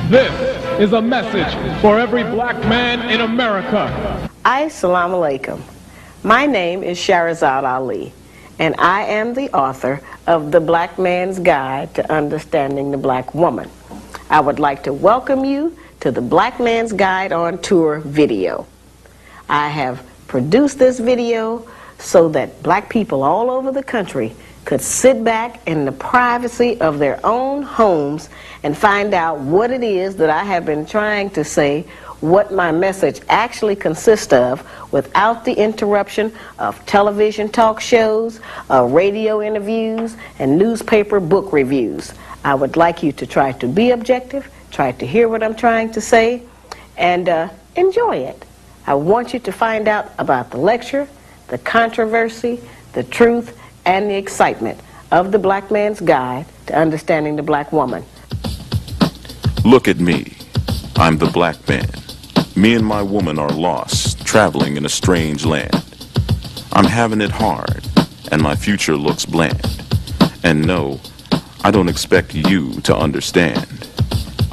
This is a message for every black man in America. Assalamu alaikum. My name is Shahrazad Ali, and I am the author of The Black Man's Guide to Understanding the Black Woman. I would like to welcome you to the Black Man's Guide on Tour video. I have produced this video so that black people all over the country could sit back in the privacy of their own homes and find out what it is that I have been trying to say, what my message actually consists of, without the interruption of television talk shows, radio interviews, and newspaper book reviews. I would like you to try to be objective, try to hear what I'm trying to say, and enjoy it. I want you to find out about the lecture, the controversy, the truth, and the excitement of The Black Man's Guide to Understanding the Black Woman. Look at me. I'm the black man. Me and my woman are lost, traveling in a strange land. I'm having it hard, and my future looks bland. And no, I don't expect you to understand.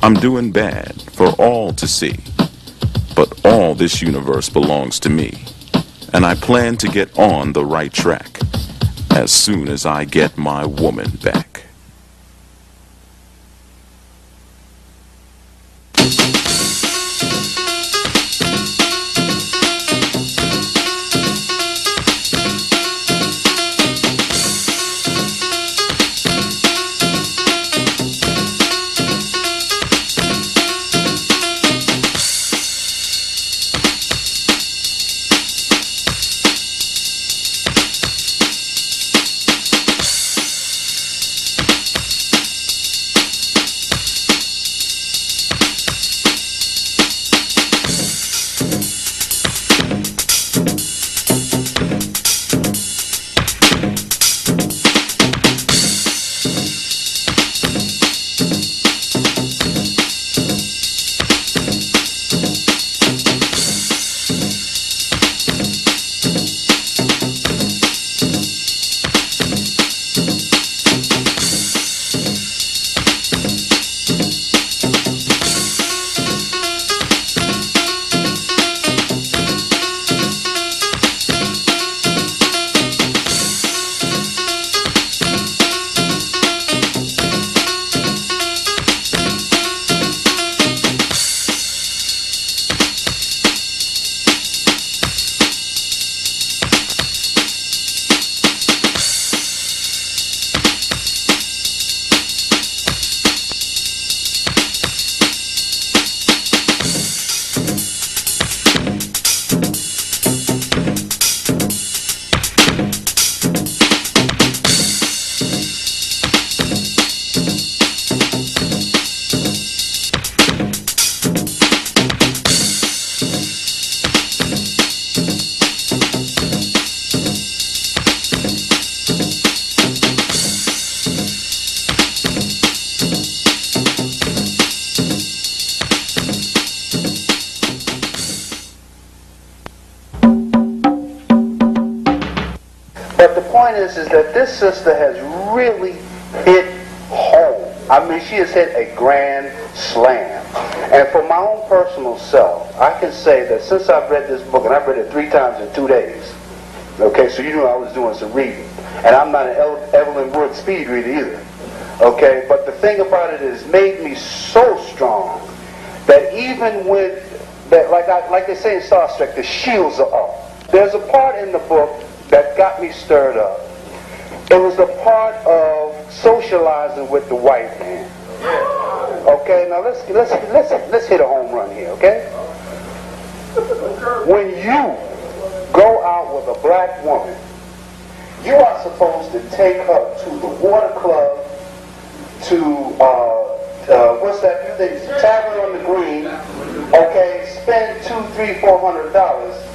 I'm doing bad for all to see. But all this universe belongs to me. And I plan to get on the right track as soon as I get my woman back. But the point is that this sister has really hit home. I mean, she has hit a grand slam. And for my own personal self, I can say that since I've read this book, and I've read it 3 times in 2 days, okay, so you know I was doing some reading. And I'm not an Evelyn Wood speed reader either, okay? But the thing about it is, made me so strong that even with, that, like they say in Star Trek, the shields are up. There's a part in the book that got me stirred up. It was the part of socializing with the white man. Okay, now let's hit a home run here, okay? When you go out with a black woman, you are supposed to take her to the water club, to what's that new thing? Tavern on the Green. Okay, spend $200, $300, $400.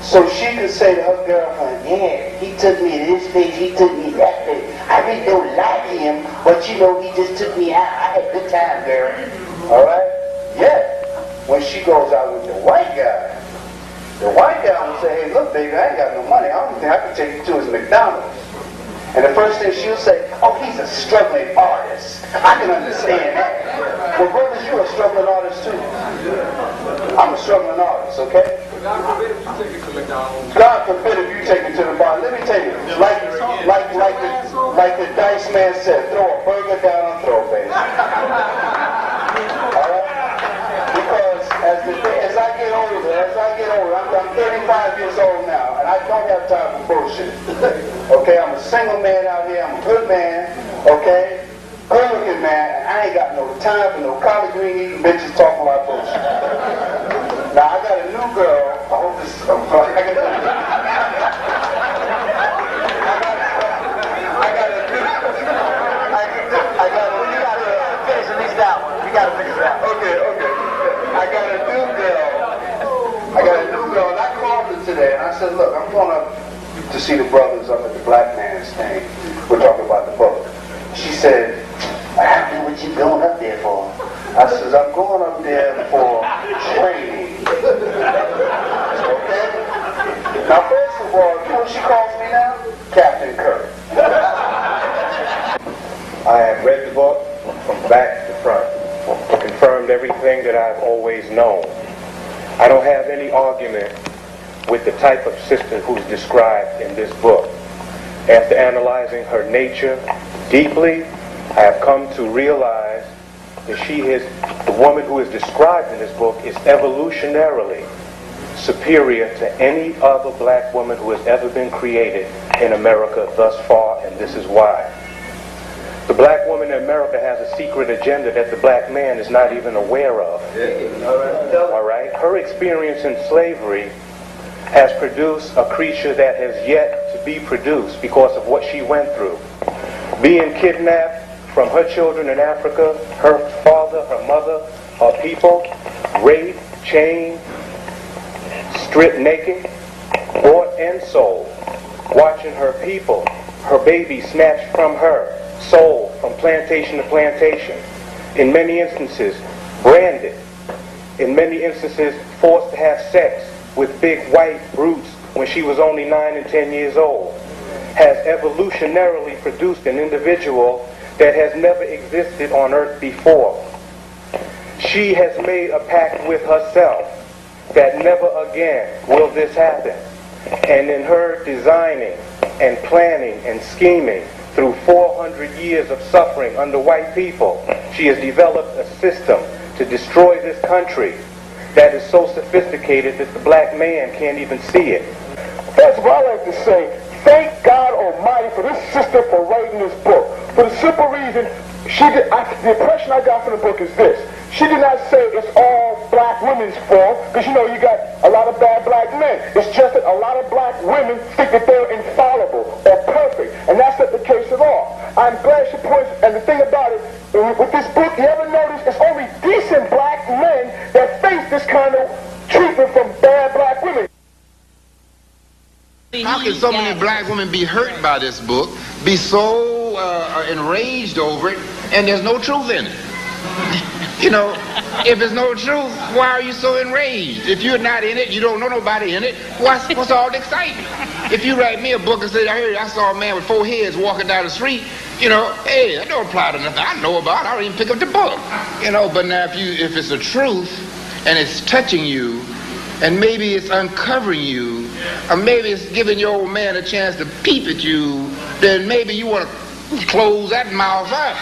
So she could say to her girlfriend, yeah, he took me to this place, he took me that place. I really don't like him, but you know, he just took me out. I had a good time, girl. All right? Yeah. When she goes out with the white guy will say, hey, look, baby, I ain't got no money. I don't think I can take you to his McDonald's. And the first thing she'll say, oh, he's a struggling artist. I can understand that. Well, brothers, you're a struggling artist too. I'm a struggling artist, okay? God forbid if you take it to the bar. Let me tell you, like the Dice Man said, throw a burger down a throat, baby. Alright? Because as I get older, I'm 35 years old now, and I don't have time for bullshit. Okay, I'm a single man out here, I'm a good man, okay? Good looking man, and I ain't got no time for no collard green eating bitches talking about bullshit. Now I got a new girl, I hope this I got a new girl, and I called her today, and I said, look, I'm going up to see the brothers up at the Black Man's thing. We're talking about the book. She said, I don't know what you're going up there for. I said, I'm going up there for training. Okay? Now, first of all, you know what she calls me now? Captain Kirk. I have read the book from back to front. Confirmed everything that I've always known. I don't have any argument with the type of sister who's described in this book. After analyzing her nature deeply, I have come to realize that the woman who is described in this book is evolutionarily superior to any other black woman who has ever been created in America thus far, and this is why. The black woman in America has a secret agenda that the black man is not even aware of. All right? Her experience in slavery has produced a creature that has yet to be produced because of what she went through. Being kidnapped from her children in Africa, her father, her mother, her people, raped, chained, stripped naked, bought and sold, watching her people, her baby snatched from her, sold from plantation to plantation, in many instances branded, in many instances forced to have sex with big white brutes when she was only 9 and 10 years old, has evolutionarily produced an individual that has never existed on earth before. She has made a pact with herself that never again will this happen. And in her designing and planning and scheming through 400 years of suffering under white people, she has developed a system to destroy this country that is so sophisticated that the black man can't even see it. First of all, I like to say, thank God Almighty for this sister for writing this book. For the simple reason, the impression I got from the book is this. She did not say it's all black women's fault, because you know you got a lot of bad black men. It's just that a lot of black women think that they're infallible or perfect, and that's not the case at all. I'm glad she points, and the thing about it, with this book, you ever notice it's only decent black men that face this kind of treatment from bad black women. How can so many black women be hurt by this book, be so enraged over it, and there's no truth in it? You know, if there's no truth, why are you so enraged? If you're not in it, you don't know nobody in it, what's all the excitement? If you write me a book and say, I saw a man with 4 heads walking down the street, you know, hey, that don't apply to nothing I know about. I don't even pick up the book. You know, but now if it's the truth and it's touching you, and maybe it's uncovering you, or maybe it's giving your old man a chance to peep at you, then maybe you want to close that mouth up.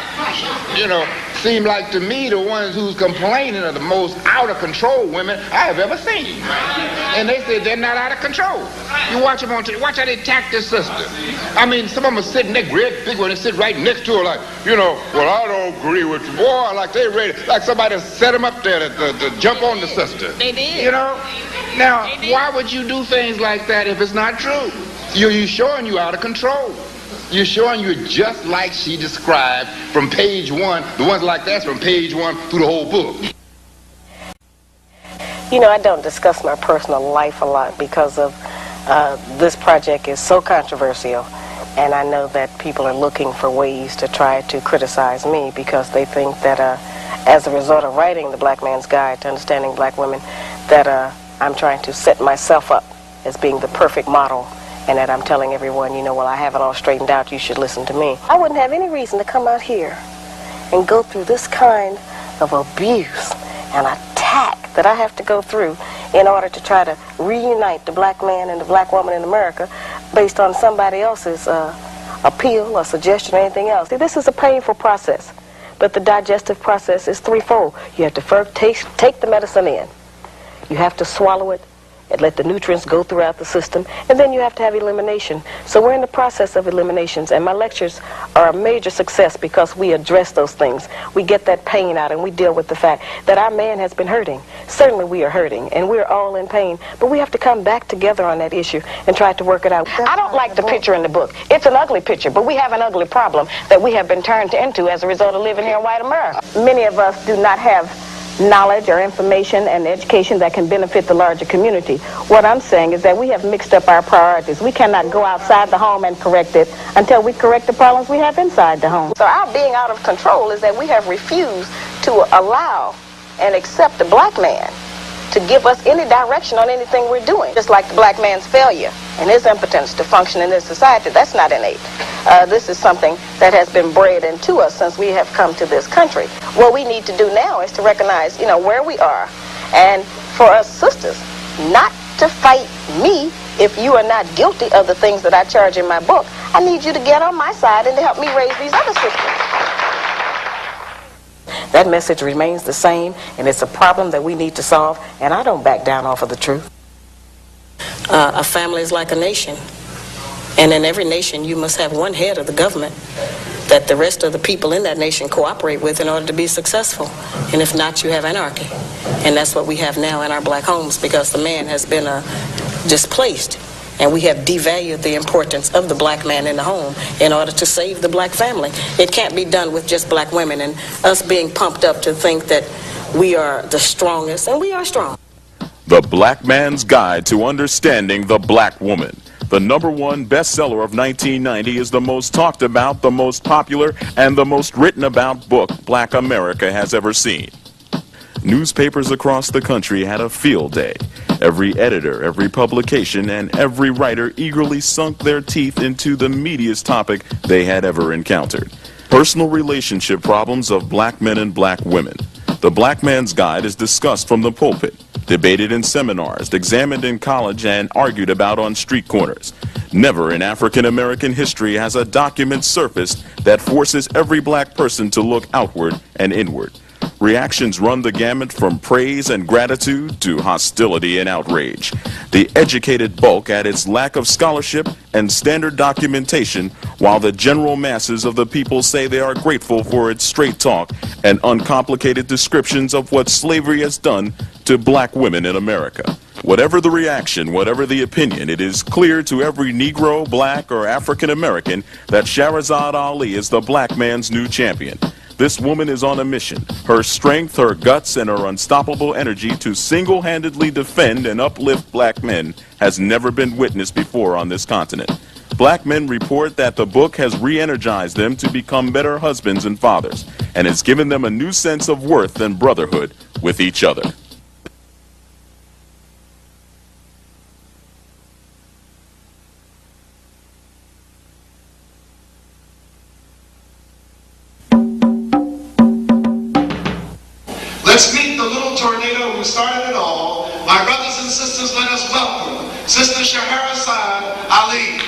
You know, seem like to me the ones who's complaining are the most out of control women I have ever seen. And they say they're not out of control. You watch them watch how they attack their sister. I mean, some of them are sitting there, great big one, they sit right next to her like, you know, well, I don't agree with you. Boy, like they ready, like somebody set them up there to jump on the sister. They did. You know? Now, why would you do things like that if it's not true? You're showing you out of control. You're showing you're just like she described from page 1. The ones like that's from page 1 through the whole book. You know, I don't discuss my personal life a lot because of this project is so controversial, and I know that people are looking for ways to try to criticize me because they think that as a result of writing The Black Man's Guide to Understanding Black Women, that I'm trying to set myself up as being the perfect model and that I'm telling everyone, you know, well, I have it all straightened out, you should listen to me. I wouldn't have any reason to come out here and go through this kind of abuse and attack that I have to go through in order to try to reunite the black man and the black woman in America based on somebody else's appeal or suggestion or anything else. See, this is a painful process, but the digestive process is threefold. You have to first take the medicine in. You have to swallow it and let the nutrients go throughout the system, and then you have to have elimination. So we're in the process of eliminations, and my lectures are a major success because we address those things. We get that pain out, and we deal with the fact that our man has been hurting. Certainly we are hurting, and we're all in pain, but we have to come back together on that issue and try to work it out. I don't like the picture in the book. It's an ugly picture, but we have an ugly problem that we have been turned into as a result of living here in white America. Many of us do not have knowledge or information and education that can benefit the larger community. What I'm saying is that we have mixed up our priorities. We cannot go outside the home and correct it until we correct the problems we have inside the home. So our being out of control is that we have refused to allow and accept the black man to give us any direction on anything we're doing. Just like the black man's failure and his impotence to function in this society, that's not innate. This is something that has been bred into us since we have come to this country. What we need to do now is to recognize, you know, where we are, and for us sisters, not to fight me if you are not guilty of the things that I charge in my book. I need you to get on my side and to help me raise these other sisters. That message remains the same, and it's a problem that we need to solve, and I don't back down off of the truth. A family is like a nation, and in every nation you must have one head of the government that the rest of the people in that nation cooperate with in order to be successful. And if not, you have anarchy. And that's what we have now in our black homes, because the man has been displaced. And we have devalued the importance of the black man in the home in order to save the black family. It can't be done with just black women and us being pumped up to think that we are the strongest, and we are strong. The Black Man's Guide to Understanding the Black Woman. The #1 bestseller of 1990 is the most talked about, the most popular, and the most written about book Black America has ever seen. Newspapers across the country had a field day. Every editor, every publication, and every writer eagerly sunk their teeth into the meatiest topic they had ever encountered: personal relationship problems of black men and black women. The Black Man's Guide is discussed from the pulpit, debated in seminars, examined in college, and argued about on street corners. Never in African American history has a document surfaced that forces every black person to look outward and inward. Reactions run the gamut from praise and gratitude to hostility and outrage. The educated bulk at its lack of scholarship and standard documentation, while the general masses of the people say they are grateful for its straight talk and uncomplicated descriptions of what slavery has done to black women in America. Whatever the reaction, whatever the opinion, it is clear to every Negro, black, or African American that Shahrazad Ali is the black man's new champion. This woman is on a mission. Her strength, her guts, and her unstoppable energy to single-handedly defend and uplift black men has never been witnessed before on this continent. Black men report that the book has re-energized them to become better husbands and fathers, and has given them a new sense of worth and brotherhood with each other. Let's meet the little tornado who started it all. My brothers and sisters, let us welcome Sister Shahrazad Ali.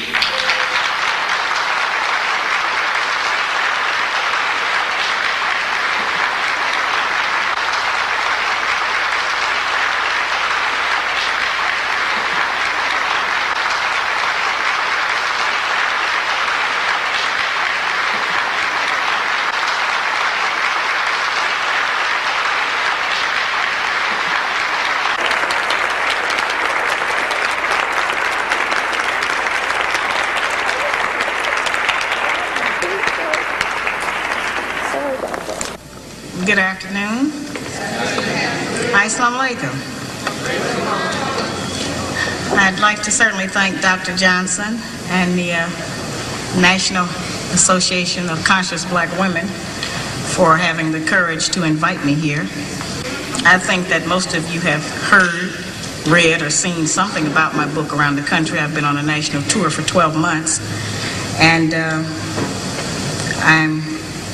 Good afternoon. Assalamu alaikum. I'd like to certainly thank Dr. Johnson and the National Association of Conscious Black Women for having the courage to invite me here. I think that most of you have heard read or seen something about my book around the country. I've been on a national tour for 12 months, and I'm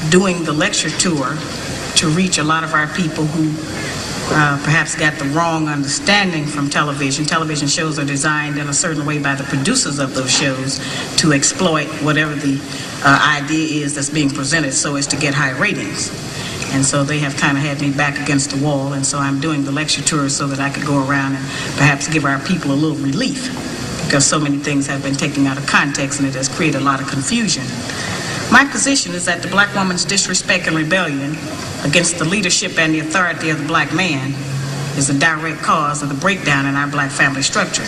doing the lecture tour to reach a lot of our people who perhaps got the wrong understanding from television. Television shows are designed in a certain way by the producers of those shows to exploit whatever the idea is that's being presented so as to get high ratings. And so they have kind of had me back against the wall, and so I'm doing the lecture tour so that I could go around and perhaps give our people a little relief, because so many things have been taken out of context and it has created a lot of confusion. My position is that the black woman's disrespect and rebellion against the leadership and the authority of the black man is a direct cause of the breakdown in our black family structure.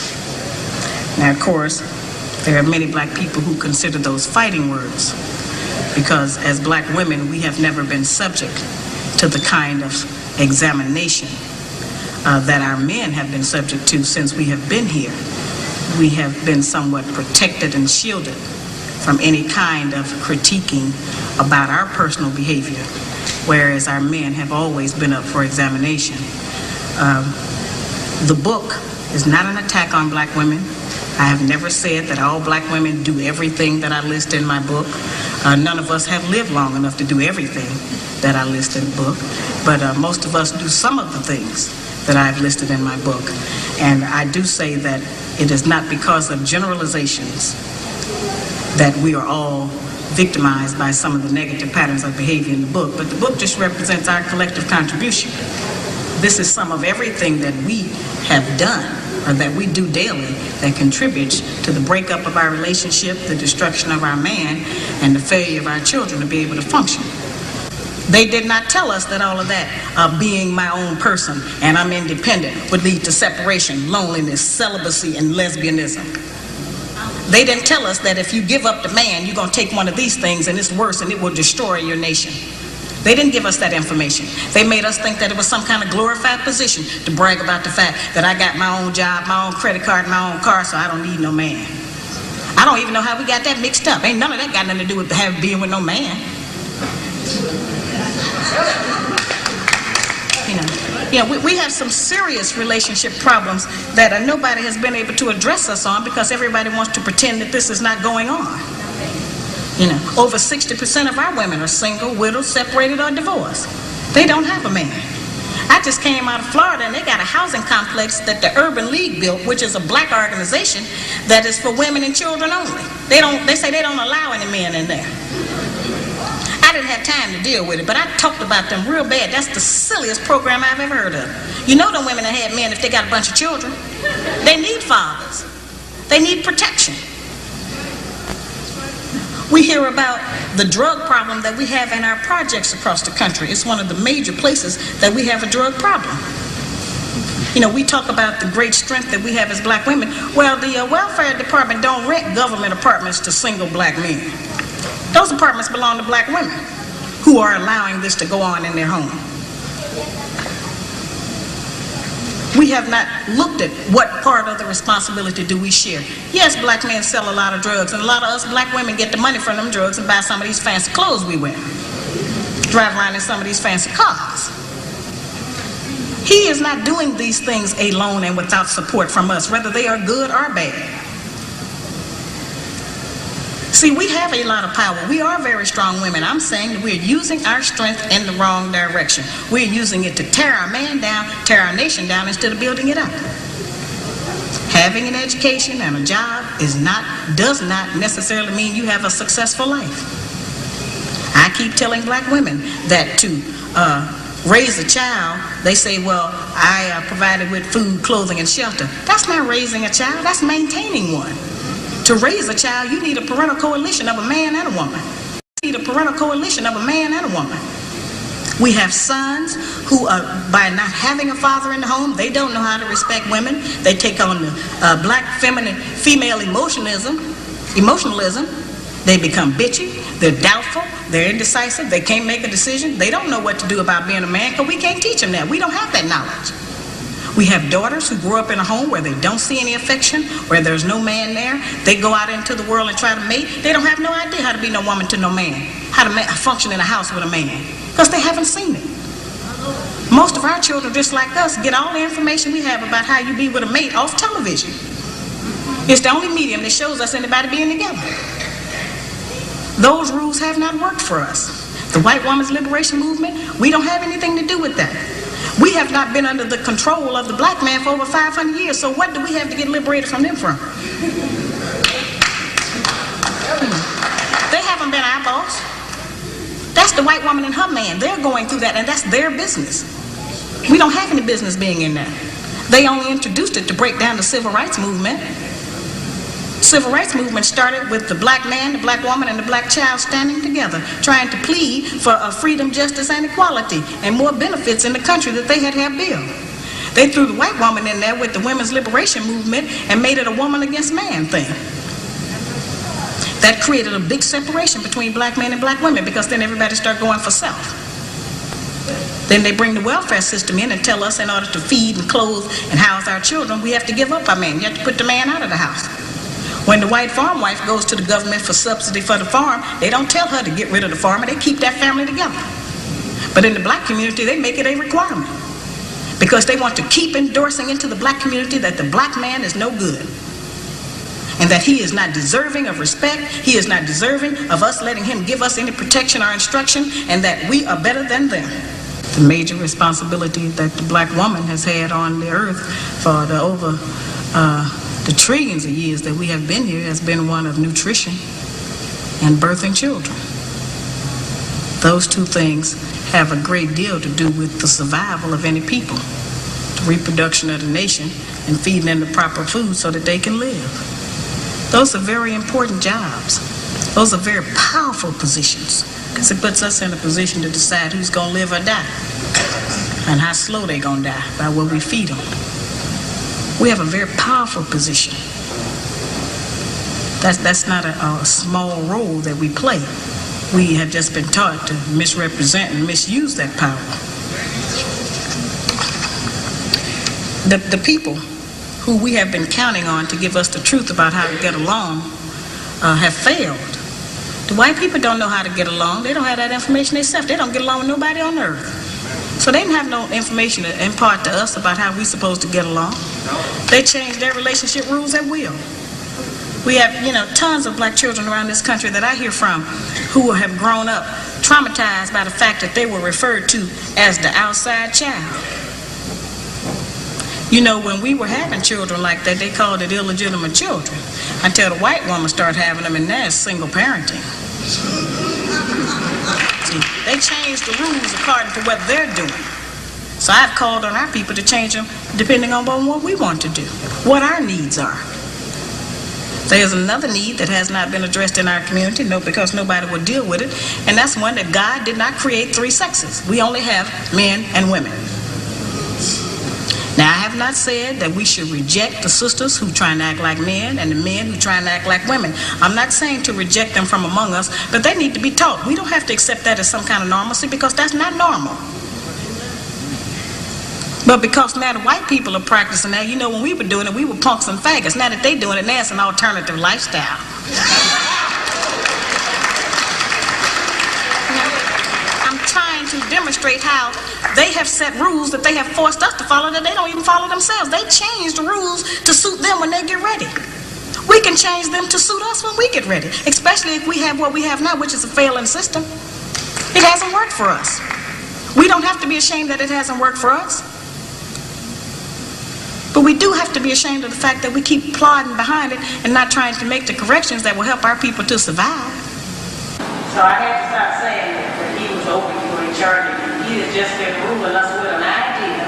Now, of course, there are many black people who consider those fighting words, because as black women, we have never been subject to the kind of examination that our men have been subject to since we have been here. We have been somewhat protected and shielded from any kind of critiquing about our personal behavior, whereas our men have always been up for examination. The book is not an attack on black women. I have never said that all black women do everything that I list in my book. None of us have lived long enough to do everything that I list in the book, but most of us do some of the things that I've listed in my book. And I do say that it is not because of generalizations that we are all victimized by some of the negative patterns of behavior in the book, but the book just represents our collective contribution. This is some of everything that we have done, or that we do daily, that contributes to the breakup of our relationship, the destruction of our man, and the failure of our children to be able to function. They did not tell us that all of that, being my own person and I'm independent, would lead to separation, loneliness, celibacy, and lesbianism. They didn't tell us that if you give up the man, you're going to take one of these things and it's worse and it will destroy your nation. They didn't give us that information. They made us think that it was some kind of glorified position to brag about the fact that I got my own job, my own credit card, my own car, so I don't need no man. I don't even know how we got that mixed up. Ain't none of that got nothing to do with being with no man. We have some serious relationship problems that nobody has been able to address us on, because everybody wants to pretend that this is not going on. Over 60% of our women are single, widowed, separated, or divorced. They don't have a man. I just came out of Florida, and they got a housing complex that the Urban League built, which is a black organization that is for women and children only. They say they don't allow any men in there. I didn't have time to deal with it, but I talked about them real bad. That's the silliest program I've ever heard of. You know them women that had men if they got a bunch of children. They need fathers. They need protection. We hear about the drug problem that we have in our projects across the country. It's one of the major places that we have a drug problem. We talk about the great strength that we have as black women. Well, the welfare department don't rent government apartments to single black men. Those apartments belong to black women who are allowing this to go on in their home. We have not looked at what part of the responsibility do we share. Yes, black men sell a lot of drugs, and a lot of us black women get the money from them drugs and buy some of these fancy clothes we wear. Drive around in some of these fancy cars. He is not doing these things alone and without support from us, whether they are good or bad. See, we have a lot of power. We are very strong women. I'm saying that we're using our strength in the wrong direction. We're using it to tear our man down, tear our nation down, instead of building it up. Having an education and a job does not necessarily mean you have a successful life. I keep telling black women that to raise a child, they say, well, I provided with food, clothing, and shelter. That's not raising a child. That's maintaining one. To raise a child, you need a parental coalition of a man and a woman. You need a parental coalition of a man and a woman. We have sons who, by not having a father in the home, they don't know how to respect women. They take on the black female emotionalism. They become bitchy. They're doubtful. They're indecisive. They can't make a decision. They don't know what to do about being a man, because we can't teach them that. We don't have that knowledge. We have daughters who grow up in a home where they don't see any affection, where there's no man there. They go out into the world and try to mate. They don't have no idea how to be no woman to no man, how to function in a house with a man, because they haven't seen it. Most of our children, just like us, get all the information we have about how you be with a mate off television. It's the only medium that shows us anybody being together. Those rules have not worked for us. The white woman's liberation movement, we don't have anything to do with that. We have not been under the control of the black man for over 500 years, so what do we have to get liberated from them from? They haven't been our boss. That's the white woman and her man. They're going through that, and that's their business. We don't have any business being in that. They only introduced it to break down the civil rights movement. Civil rights movement started with the black man, the black woman, and the black child standing together, trying to plead for freedom, justice, and equality, and more benefits in the country that they had built. They threw the white woman in there with the women's liberation movement and made it a woman against man thing. That created a big separation between black men and black women, because then everybody started going for self. Then they bring the welfare system in and tell us in order to feed and clothe and house our children, we have to give up our man. You have to put the man out of the house. When the white farm wife goes to the government for subsidy for the farm, they don't tell her to get rid of the farmer. They keep that family together. But in the black community, they make it a requirement, because they want to keep endorsing into the black community that the black man is no good, and that he is not deserving of respect, he is not deserving of us letting him give us any protection or instruction, and that we are better than them. The major responsibility that the black woman has had on the earth for the trillions of years that we have been here has been one of nutrition and birthing children. Those two things have a great deal to do with the survival of any people, the reproduction of the nation, and feeding them the proper food so that they can live. Those are very important jobs. Those are very powerful positions, because it puts us in a position to decide who's going to live or die, and how slow they're going to die by what we feed them. We have a very powerful position. That's not a small role that we play. We have just been taught to misrepresent and misuse that power. The people who we have been counting on to give us the truth about how to get along have failed. The white people don't know how to get along. They don't have that information themselves. They don't get along with nobody on earth. So they didn't have no information to impart to us about how we're supposed to get along. They changed their relationship rules at will. We have, tons of black children around this country that I hear from who have grown up traumatized by the fact that they were referred to as the outside child. When we were having children like that, they called it illegitimate children, until the white woman started having them, and now it's single parenting. See, they changed the rules according to what they're doing. So I've called on our people to change them depending on what we want to do, what our needs are. There's another need that has not been addressed in our community, because nobody will deal with it, and that's one that God did not create three sexes. We only have men and women. Now, I have not said that we should reject the sisters who try and act like men and the men who try and act like women. I'm not saying to reject them from among us, but they need to be taught. We don't have to accept that as some kind of normalcy, because that's not normal. But because now the white people are practicing that, when we were doing it, we were punks and faggots. Now that they're doing it, now it's an alternative lifestyle. I'm trying to demonstrate how they have set rules that they have forced us to follow that they don't even follow themselves. They change the rules to suit them when they get ready. We can change them to suit us when we get ready, especially if we have what we have now, which is a failing system. It hasn't worked for us. We don't have to be ashamed that it hasn't worked for us. But we do have to be ashamed of the fact that we keep plodding behind it and not trying to make the corrections that will help our people to survive. So I had to stop saying that he was over you in charge of you. He has just been ruling us with an idea.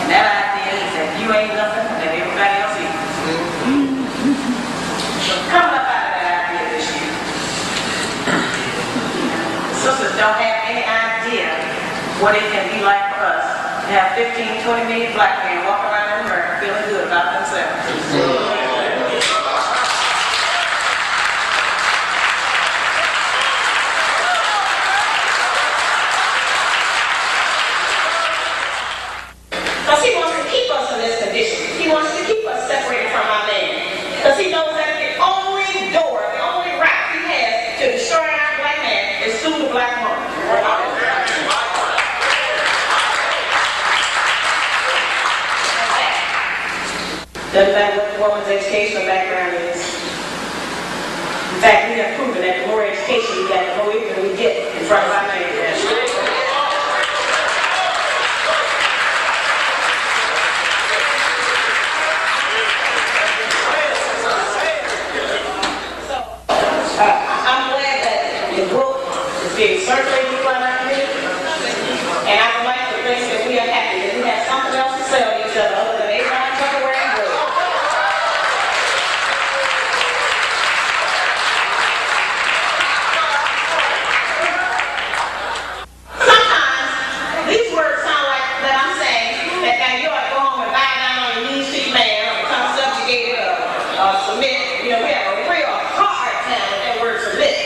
And that idea is that you ain't nothing that everybody else is. So coming up out of that idea this year, sisters don't have any idea what it can be like for us to have 15, 20 million black men walk around in America feeling good about themselves. Because he wants to keep us in this condition. He wants to keep us separated from our man. Because he knows that the only door, the only route he has to destroy our black man is through the black woman. Doesn't matter what the woman's educational background is. In fact, we have proven that the more education we get, the more ignorant we get in front of our man. I'm glad that the book is being circulated around our community, and I would like to think that we are happy that we have something else to sell each other other than Avon, Tupperware, and Wood. Sometimes these words sound like that I'm saying that now you ought to go home and bow down on your knees to your man or become subjugated or submit. You know, we have a real hard time with that word submit.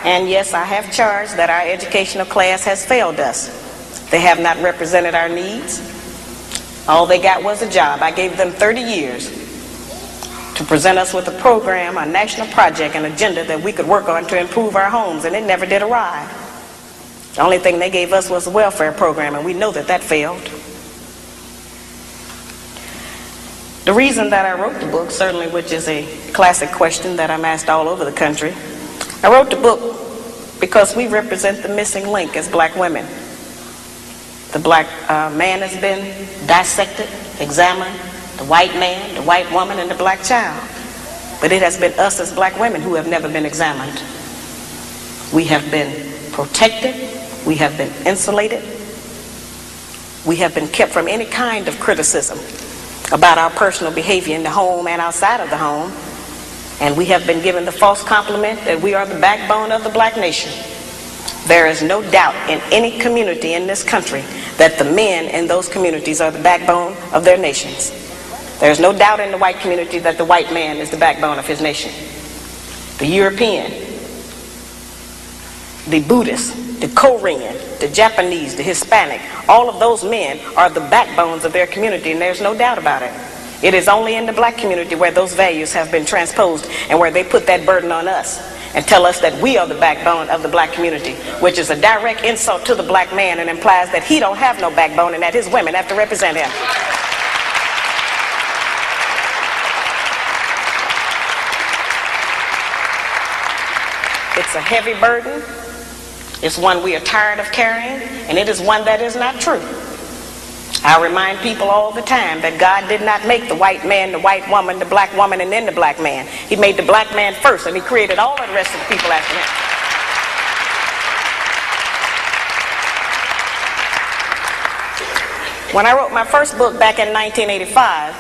And yes, I have charged that our educational class has failed us. They have not represented our needs. All they got was a job. I gave them 30 years to present us with a program, a national project, an agenda that we could work on to improve our homes, and it never did arrive. The only thing they gave us was a welfare program, and we know that that failed. The reason that I wrote the book, certainly, which is a classic question that I'm asked all over the country, I wrote the book because we represent the missing link as black women. The black man has been dissected, examined, the white man, the white woman, and the black child. But it has been us as black women who have never been examined. We have been protected, we have been insulated, we have been kept from any kind of criticism about our personal behavior in the home and outside of the home. And we have been given the false compliment that we are the backbone of the black nation. There is no doubt in any community in this country that the men in those communities are the backbone of their nations. There is no doubt in the white community that the white man is the backbone of his nation. The European, the Buddhist, the Korean, the Japanese, the Hispanic, all of those men are the backbones of their community, and there's no doubt about it. It is only in the black community where those values have been transposed and where they put that burden on us and tell us that we are the backbone of the black community, which is a direct insult to the black man and implies that he don't have no backbone and that his women have to represent him. It's a heavy burden. It's one we are tired of carrying, and it is one that is not true. I remind people all the time that God did not make the white man, the white woman, the black woman, and then the black man. He made the black man first, and he created all of the rest of the people after him. When I wrote my first book back in 1985,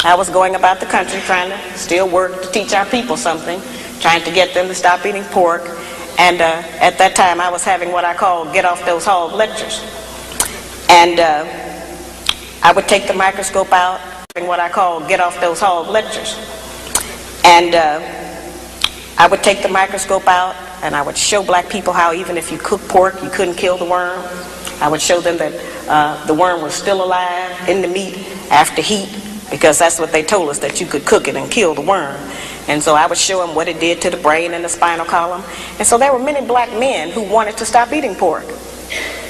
I was going about the country trying to still work to teach our people something, trying to get them to stop eating pork. And at that time, I was having what I call get off those hog lectures. And I would take the microscope out, what I call get off those hog lectures. And I would take the microscope out and I would show black people how even if you cook pork, you couldn't kill the worm. I would show them that the worm was still alive in the meat after heat, because that's what they told us, that you could cook it and kill the worm. And so I would show them what it did to the brain and the spinal column. And so there were many black men who wanted to stop eating pork.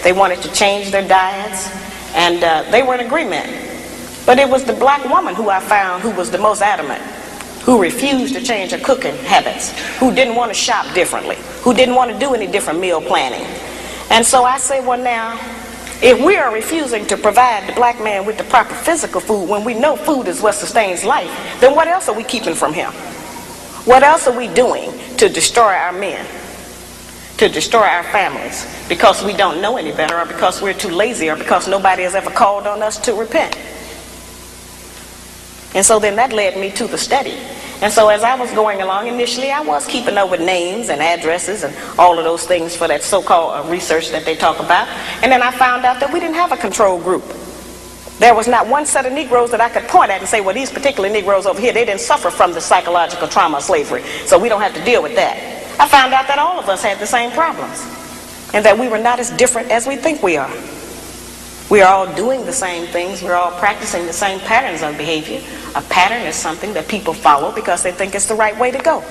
They wanted to change their diets, and they were in agreement. But it was the black woman who I found who was the most adamant, who refused to change her cooking habits, who didn't want to shop differently, who didn't want to do any different meal planning. And so I say, well now, if we are refusing to provide the black man with the proper physical food when we know food is what sustains life, then what else are we keeping from him? What else are we doing to destroy our men, to destroy our families, because we don't know any better, or because we're too lazy, or because nobody has ever called on us to repent? And so then that led me to the study. And so as I was going along, initially I was keeping up with names and addresses and all of those things for that so-called research that they talk about. And then I found out that we didn't have a control group. There was not one set of Negroes that I could point at and say, well, these particular Negroes over here, they didn't suffer from the psychological trauma of slavery, so we don't have to deal with that. I found out that all of us had the same problems, and that we were not as different as we think we are. We are all doing the same things. We're all practicing the same patterns of behavior. A pattern is something that people follow because they think it's the right way to go.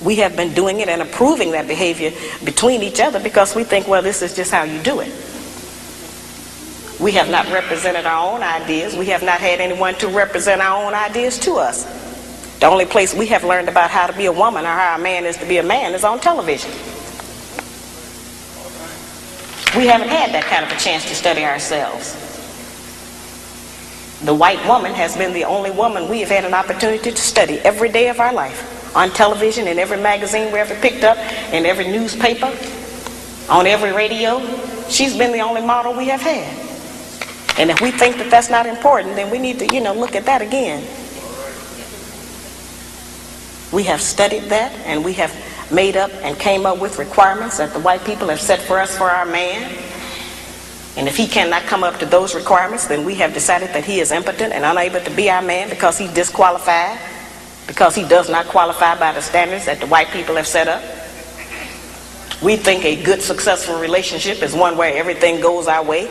We have been doing it and approving that behavior between each other because we think, well, this is just how you do it. We have not represented our own ideas. We have not had anyone to represent our own ideas to us. The only place we have learned about how to be a woman or how a man is to be a man is on television. We haven't had that kind of a chance to study ourselves. The white woman has been the only woman we have had an opportunity to study every day of our life. On television, in every magazine we ever picked up, in every newspaper, on every radio. She's been the only model we have had. And if we think that that's not important, then we need to, look at that again. We have studied that, and we have made up and came up with requirements that the white people have set for us for our man. And if he cannot come up to those requirements, then we have decided that he is impotent and unable to be our man because he's disqualified, because he does not qualify by the standards that the white people have set up. We think a good, successful relationship is one where everything goes our way.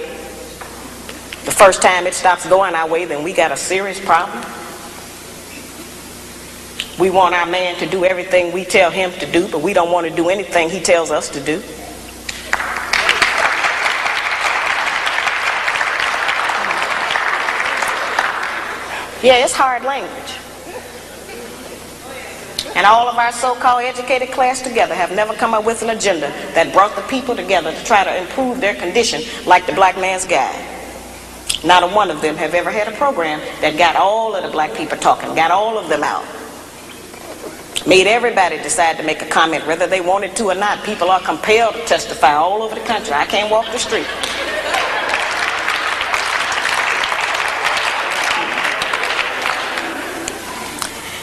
The first time it stops going our way, then we got a serious problem. We want our man to do everything we tell him to do, but we don't want to do anything he tells us to do. Yeah, it's hard language. And all of our so-called educated class together have never come up with an agenda that brought the people together to try to improve their condition like the Black Man's Guide. Not a one of them have ever had a program that got all of the black people talking, got all of them out. Made everybody decide to make a comment, whether they wanted to or not. People are compelled to testify all over the country. I can't walk the street.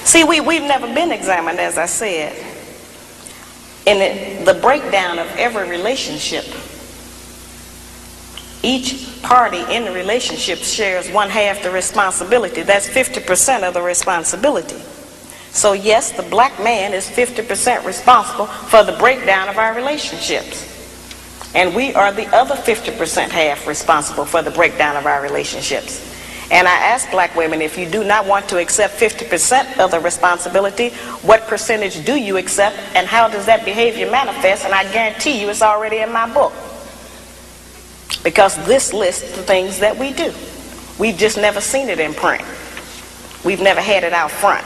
See, we've never been examined, as I said. In the breakdown of every relationship, each party in the relationship shares 1/2 the responsibility. That's 50% of the responsibility. So yes, the black man is 50% responsible for the breakdown of our relationships. And we are the other 50% half responsible for the breakdown of our relationships. And I ask black women, if you do not want to accept 50% of the responsibility, what percentage do you accept, and how does that behavior manifest? And I guarantee you it's already in my book. Because this lists the things that we do. We've just never seen it in print. We've never had it out front.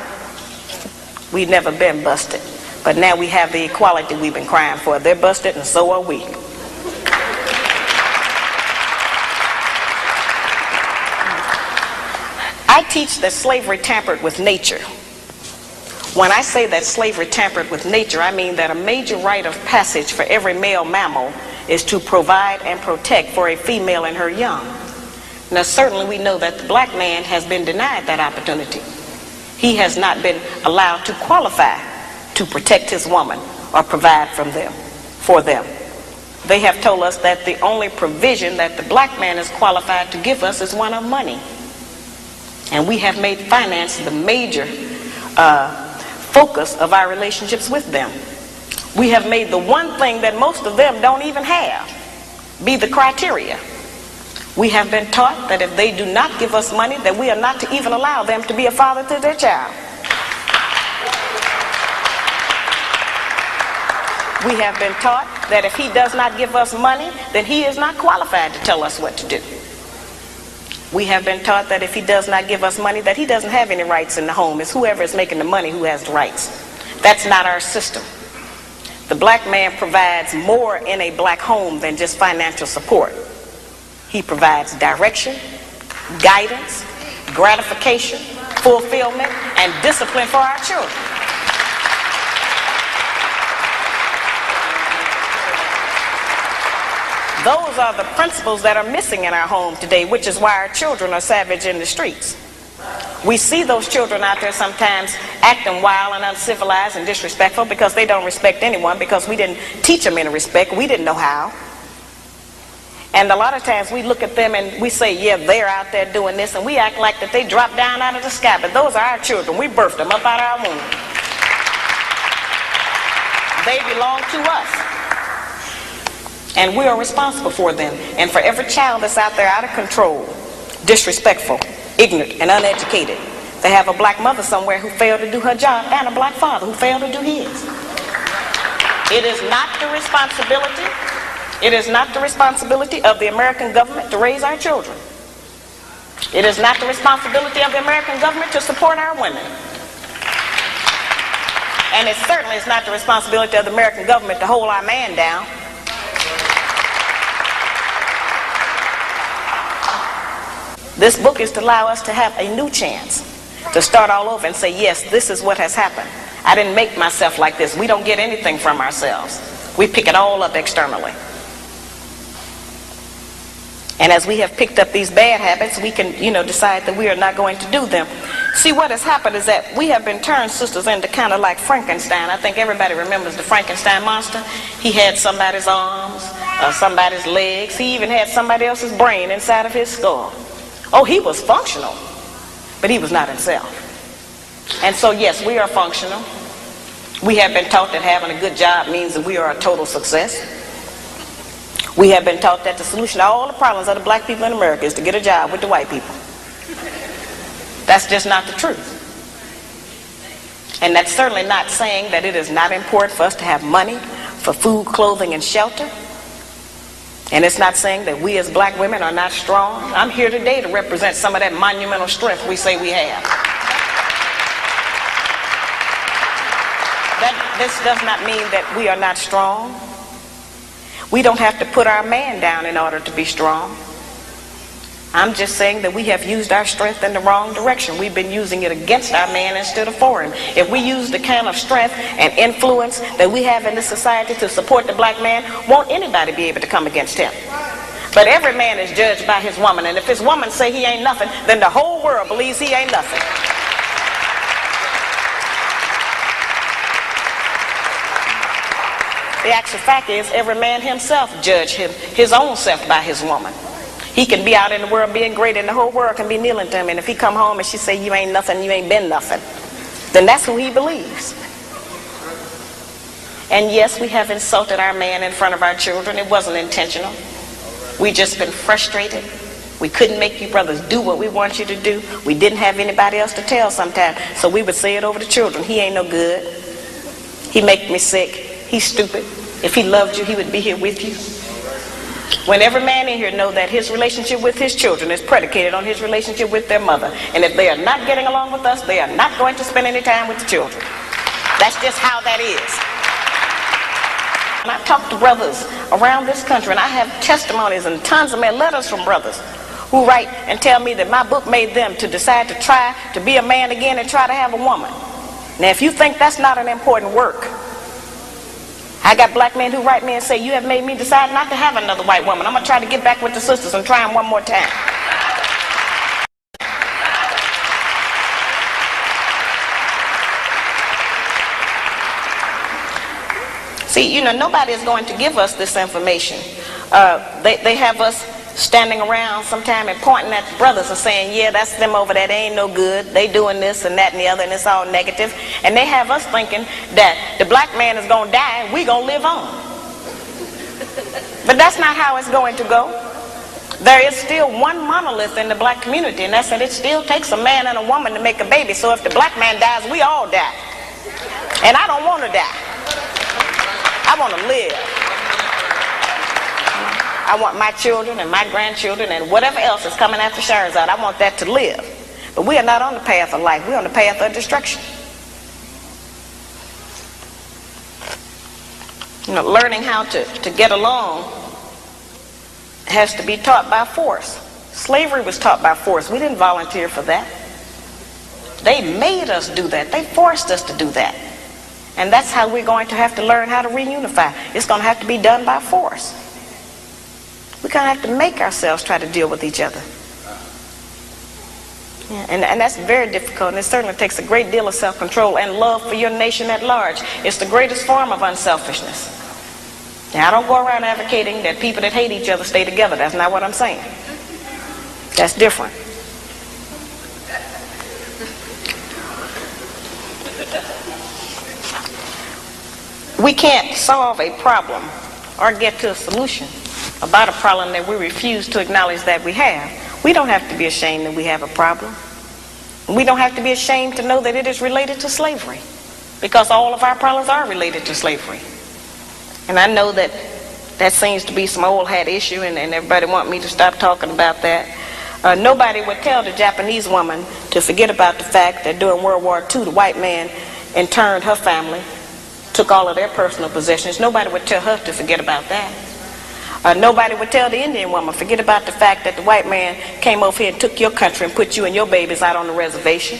We've never been busted. But now we have the equality we've been crying for. They're busted and so are we. I teach that slavery tampered with nature. When I say that slavery tampered with nature, I mean that a major rite of passage for every male mammal is to provide and protect for a female and her young. Now certainly we know that the black man has been denied that opportunity. He has not been allowed to qualify to protect his woman or provide for them. They have told us that the only provision that the black man is qualified to give us is one of money. And we have made finance the major focus of our relationships with them. We have made the one thing that most of them don't even have be the criteria. We have been taught that if they do not give us money, that we are not to even allow them to be a father to their child. We have been taught that if he does not give us money, then he is not qualified to tell us what to do. We have been taught that if he does not give us money, that he doesn't have any rights in the home. It's whoever is making the money who has the rights. That's not our system. The black man provides more in a black home than just financial support. He provides direction, guidance, gratification, fulfillment, and discipline for our children. Those are the principles that are missing in our home today, which is why our children are savage in the streets. We see those children out there sometimes acting wild and uncivilized and disrespectful because they don't respect anyone, because we didn't teach them any respect. We didn't know how. And a lot of times we look at them and we say, yeah, they're out there doing this, and we act like that they dropped down out of the sky. But those are our children. We birthed them up out of our womb. They belong to us. And we are responsible for them. And for every child that's out there out of control, disrespectful, ignorant, and uneducated, they have a black mother somewhere who failed to do her job, and a black father who failed to do his. It is not the responsibility of the American government to raise our children. It is not the responsibility of the American government to support our women. And it certainly is not the responsibility of the American government to hold our man down. This book is to allow us to have a new chance to start all over and say, yes, this is what has happened. I didn't make myself like this. We don't get anything from ourselves. We pick it all up externally. And as we have picked up these bad habits, we can, decide that we are not going to do them. See, what has happened is that we have been turned, sisters, into kind of like Frankenstein. I think everybody remembers the Frankenstein monster. He had somebody's arms, somebody's legs. He even had somebody else's brain inside of his skull. Oh, he was functional, but he was not himself. And so, yes, we are functional. We have been taught that having a good job means that we are a total success. We have been taught that the solution to all the problems of the black people in America is to get a job with the white people. That's just not the truth. And that's certainly not saying that it is not important for us to have money for food, clothing, and shelter. And it's not saying that we as black women are not strong. I'm here today to represent some of that monumental strength we say we have. This does not mean that we are not strong. We don't have to put our man down in order to be strong. I'm just saying that we have used our strength in the wrong direction. We've been using it against our man instead of for him. If we use the kind of strength and influence that we have in this society to support the black man, won't anybody be able to come against him? But every man is judged by his woman, and if his woman say he ain't nothing, then the whole world believes he ain't nothing. The actual fact is, every man himself judge his own self by his woman. He can be out in the world being great, and the whole world can be kneeling to him. And if he come home and she say, you ain't nothing, you ain't been nothing, then that's who he believes. And yes, we have insulted our man in front of our children. It wasn't intentional. We just been frustrated. We couldn't make you brothers do what we want you to do. We didn't have anybody else to tell sometimes. So we would say it over the children. He ain't no good. He make me sick. He's stupid. If he loved you, he would be here with you. When every man in here knows that his relationship with his children is predicated on his relationship with their mother. And if they are not getting along with us, they are not going to spend any time with the children. That's just how that is. And I talk to brothers around this country, and I have testimonies and tons of letters from brothers who write and tell me that my book made them to decide to try to be a man again and try to have a woman. Now, if you think that's not an important work, I got black men who write me and say, you have made me decide not to have another white woman. I'm going to try to get back with the sisters and try them one more time. See, nobody is going to give us this information. They have us standing around sometime and pointing at the brothers and saying, yeah, that's them over there, they ain't no good, they doing this and that and the other, and it's all negative. And they have us thinking that the black man is going to die and we going to live on. But that's not how it's going to go. There is still one monolith in the black community, and that's that it still takes a man and a woman to make a baby. So if the black man dies, we all die. And I don't want to die. I want to live. I want my children and my grandchildren and whatever else is coming after Shahrazad, I want that to live. But we are not on the path of life. We're on the path of destruction. Learning how to get along has to be taught by force. Slavery was taught by force. We didn't volunteer for that. They made us do that. They forced us to do that. And that's how we're going to have to learn how to reunify. It's going to have to be done by force. We're going to have to make ourselves try to deal with each other. Yeah, and that's very difficult, and it certainly takes a great deal of self-control and love for your nation at large. It's the greatest form of unselfishness. Now, I don't go around advocating that people that hate each other stay together. That's not what I'm saying. That's different. We can't solve a problem or get to a solution about a problem that we refuse to acknowledge that we have. We don't have to be ashamed that we have a problem. We don't have to be ashamed to know that it is related to slavery, because all of our problems are related to slavery. And I know that that seems to be some old hat issue, and everybody want me to stop talking about that. Nobody would tell the Japanese woman to forget about the fact that during World War II, the white man interned her family, took all of their personal possessions. Nobody would tell her to forget about that. Nobody would tell the Indian woman, forget about the fact that the white man came over here and took your country and put you and your babies out on the reservation.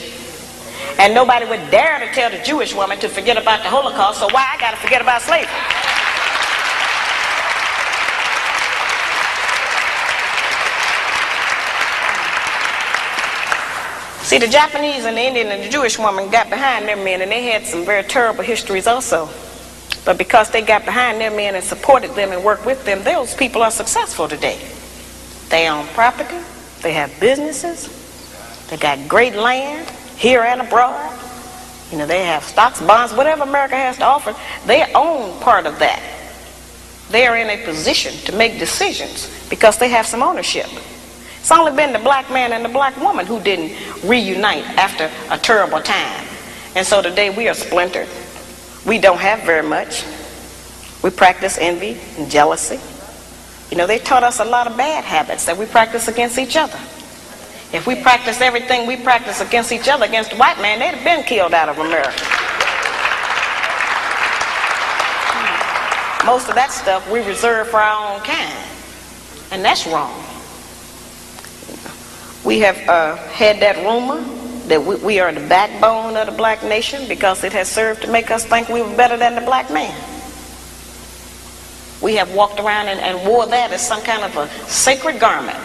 And nobody would dare to tell the Jewish woman to forget about the Holocaust, so why I got to forget about slavery? See, the Japanese and the Indian and the Jewish woman got behind their men, and they had some very terrible histories also. But because they got behind their men and supported them and worked with them, those people are successful today. They own property, they have businesses, they got great land here and abroad. You know, they have stocks, bonds, whatever America has to offer, they own part of that. They are in a position to make decisions because they have some ownership. It's only been the black man and the black woman who didn't reunite after a terrible time. And so today we are splintered. We don't have very much. We practice envy and jealousy. You know, they taught us a lot of bad habits that we practice against each other. If we practice everything we practice against each other against the white man, they'd have been killed out of America. Most of that stuff we reserve for our own kind. And that's wrong. We have had that rumor that we are the backbone of the black nation because it has served to make us think we were better than the black man. We have walked around and wore that as some kind of a sacred garment.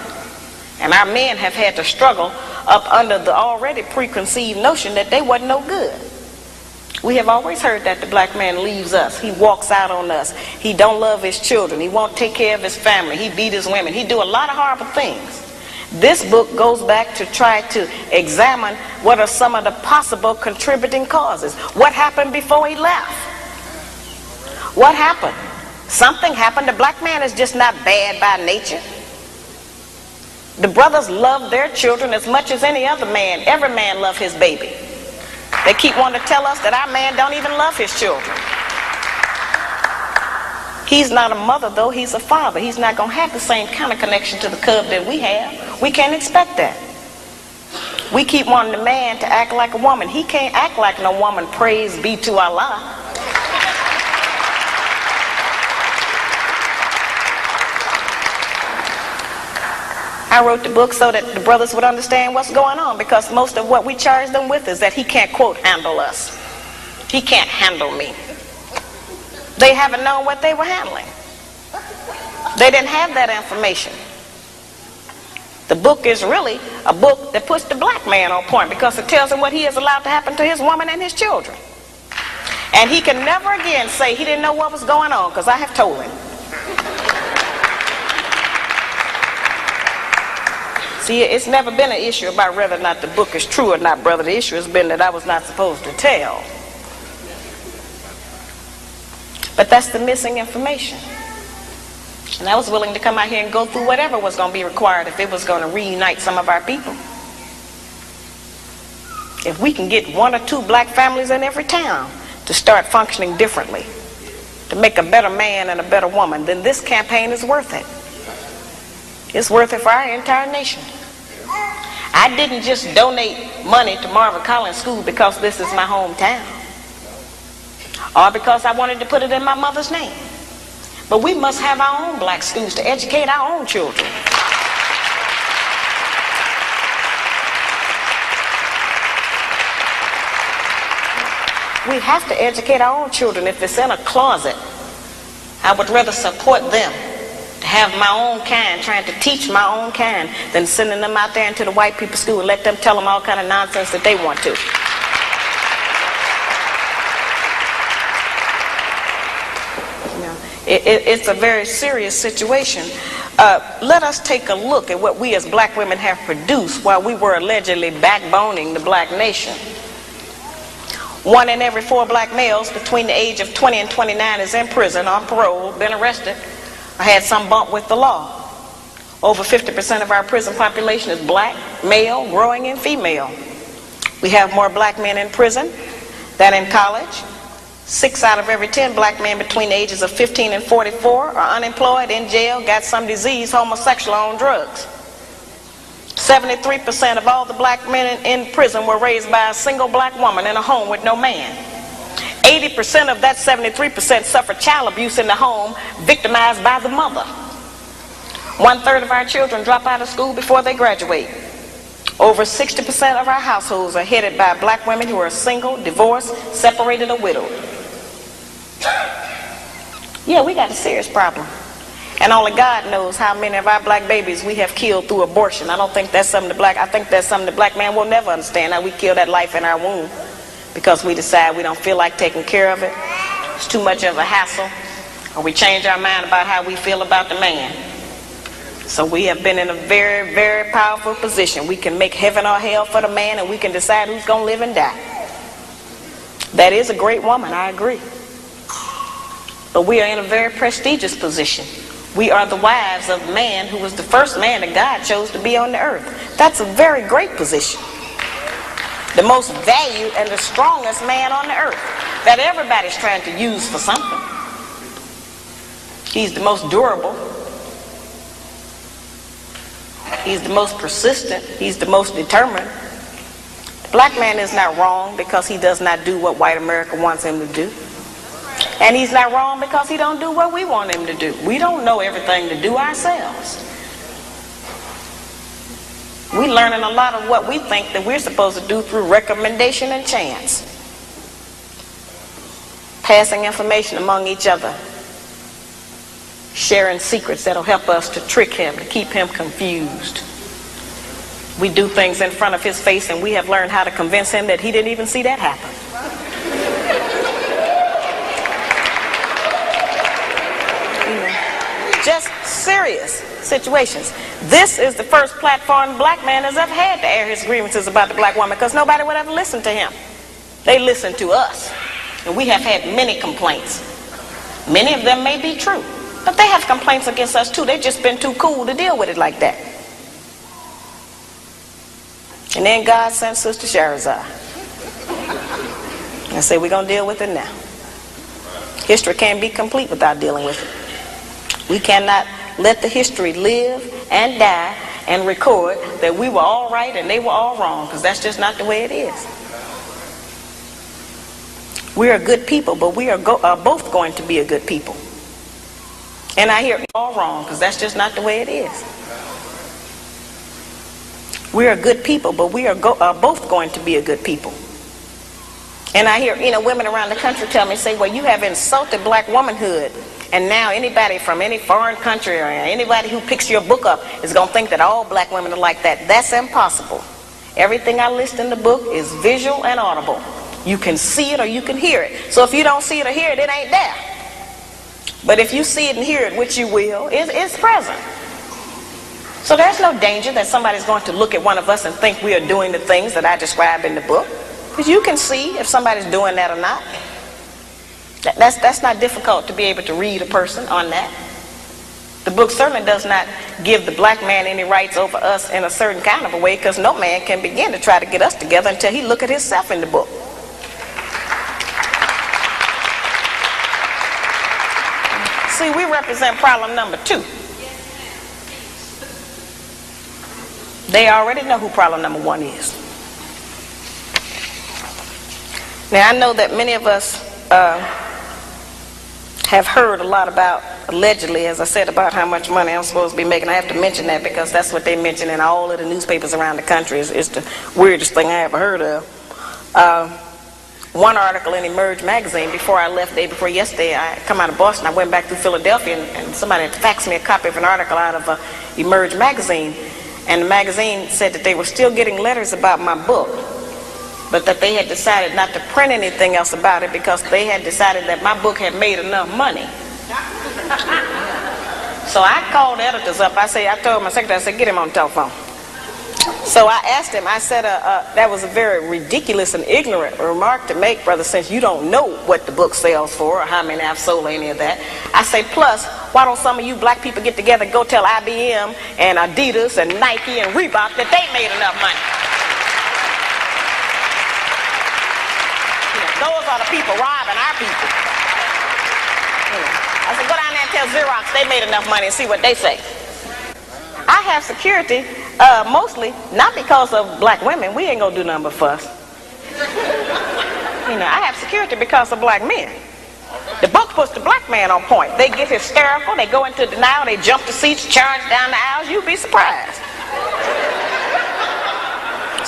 And our men have had to struggle up under the already preconceived notion that they wasn't no good. We have always heard that the black man leaves us. He walks out on us. He don't love his children. He won't take care of his family. He beat his women. He do a lot of horrible things. This book goes back to try to examine what are some of the possible contributing causes. What happened before he left? What happened? Something happened. The black man is just not bad by nature. The brothers love their children as much as any other man. Every man loves his baby. They keep wanting to tell us that our man don't even love his children. He's not a mother, though. He's a father. He's not going to have the same kind of connection to the cub that we have. We can't expect that. We keep wanting the man to act like a woman. He can't act like no woman. Praise be to Allah. I wrote the book so that the brothers would understand what's going on, because most of what we charge them with is that he can't, quote, handle us. He can't handle me. They haven't known what they were handling. They didn't have that information. The book is really a book that puts the black man on point, because it tells him what he has allowed to happen to his woman and his children. And he can never again say he didn't know what was going on, because I have told him. See, it's never been an issue about whether or not the book is true or not, brother. The issue has been that I was not supposed to tell. But that's the missing information. And I was willing to come out here and go through whatever was going to be required if it was going to reunite some of our people. If we can get 1 or 2 black families in every town to start functioning differently, to make a better man and a better woman, then this campaign is worth it. It's worth it for our entire nation. I didn't just donate money to Marvin Collins School because this is my hometown, or because I wanted to put it in my mother's name. But we must have our own black schools to educate our own children. We have to educate our own children. If it's in a closet, I would rather support them to have my own kind, trying to teach my own kind, than sending them out there into the white people's school and let them tell them all kind of nonsense that they want to. It's a very serious situation. Let us take a look at what we as black women have produced while we were allegedly backboning the black nation. 1 in every 4 black males between the age of 20 and 29 is in prison, on parole, been arrested, or had some bump with the law. Over 50% of our prison population is black, male, growing, and female. We have more black men in prison than in college. 6 out of every 10 black men between the ages of 15 and 44 are unemployed, in jail, got some disease, homosexual, on drugs. 73% of all the black men in prison were raised by a single black woman in a home with no man. 80% of that 73% suffered child abuse in the home, victimized by the mother. 1/3 of our children drop out of school before they graduate. Over 60% of our households are headed by black women who are single, divorced, separated, or widowed. Yeah, we got a serious problem. And only God knows how many of our black babies we have killed through abortion. I don't think that's something I think that's something the black man will never understand, how we kill that life in our womb because we decide we don't feel like taking care of it. It's too much of a hassle. Or we change our mind about how we feel about the man. So we have been in a very, very powerful position. We can make heaven or hell for the man, and we can decide who's going to live and die. That is a great woman, I agree. But we are in a very prestigious position. We are the wives of man who was the first man that God chose to be on the earth. That's a very great position. The most valued and the strongest man on the earth that everybody's trying to use for something. He's the most durable. He's the most persistent. He's the most determined. The black man is not wrong because he does not do what white America wants him to do. And he's not wrong because he don't do what we want him to do. We don't know everything to do ourselves. We're learning a lot of what we think that we're supposed to do through recommendation and chance. Passing information among each other. Sharing secrets that'll help us to trick him, to keep him confused. We do things in front of his face, and we have learned how to convince him that he didn't even see that happen. Just serious situations. This is the first platform the black man has ever had to air his grievances about the black woman, because nobody would ever listen to him. They listen to us. And we have had many complaints. Many of them may be true. But they have complaints against us too. They've just been too cool to deal with it like that. And then God sent Sister Shahrazad. And said, we're going to deal with it now. History can't be complete without dealing with it. We cannot let the history live and die and record that we were all right and they were all wrong, because that's just not the way it is. We are good people, but we are both going to be a good people. And I hear all wrong, because that's just not the way it is. We are good people, but we are both going to be a good people. And I hear, women around the country tell me, say, well, you have insulted black womanhood. And now anybody from any foreign country or anybody who picks your book up is going to think that all black women are like that. That's impossible. Everything I list in the book is visual and audible. You can see it or you can hear it. So if you don't see it or hear it, it ain't there. But if you see it and hear it, which you will, it's present. So there's no danger that somebody's going to look at one of us and think we are doing the things that I describe in the book. Because you can see if somebody's doing that or not. That's not difficult to be able to read a person on that. The book certainly does not give the black man any rights over us in a certain kind of a way, because no man can begin to try to get us together until he look at himself in the book. See, we represent problem number 2. They already know who problem number 1 is. Now, I know that many of us have heard a lot about, allegedly, as I said, about how much money I'm supposed to be making. I have to mention that because that's what they mention in all of the newspapers around the country. It's the weirdest thing I ever heard of. one article in Emerge magazine before I left day before yesterday. I come out of Boston. I went back through Philadelphia, and somebody had faxed me a copy of an article out of Emerge magazine. And the magazine said that they were still getting letters about my book, but that they had decided not to print anything else about it because they had decided that my book had made enough money. So I called the editors up. I told my secretary, I said, get him on the telephone. So I asked him, I said, that was a very ridiculous and ignorant remark to make, brother, since you don't know what the book sells for or how many I've sold or any of that. I say, plus, why don't some of you black people get together and go tell IBM and Adidas and Nike and Reebok that they made enough money? You know, those are the people robbing our people. You know, I said, go down there and tell Xerox they made enough money and see what they say. I have security, mostly not because of black women. We ain't gonna do nothing but fuss. You know, I have security because of black men. The book puts the black man on point. They get hysterical, they go into denial, they jump the seats, charge down the aisles. You'd be surprised.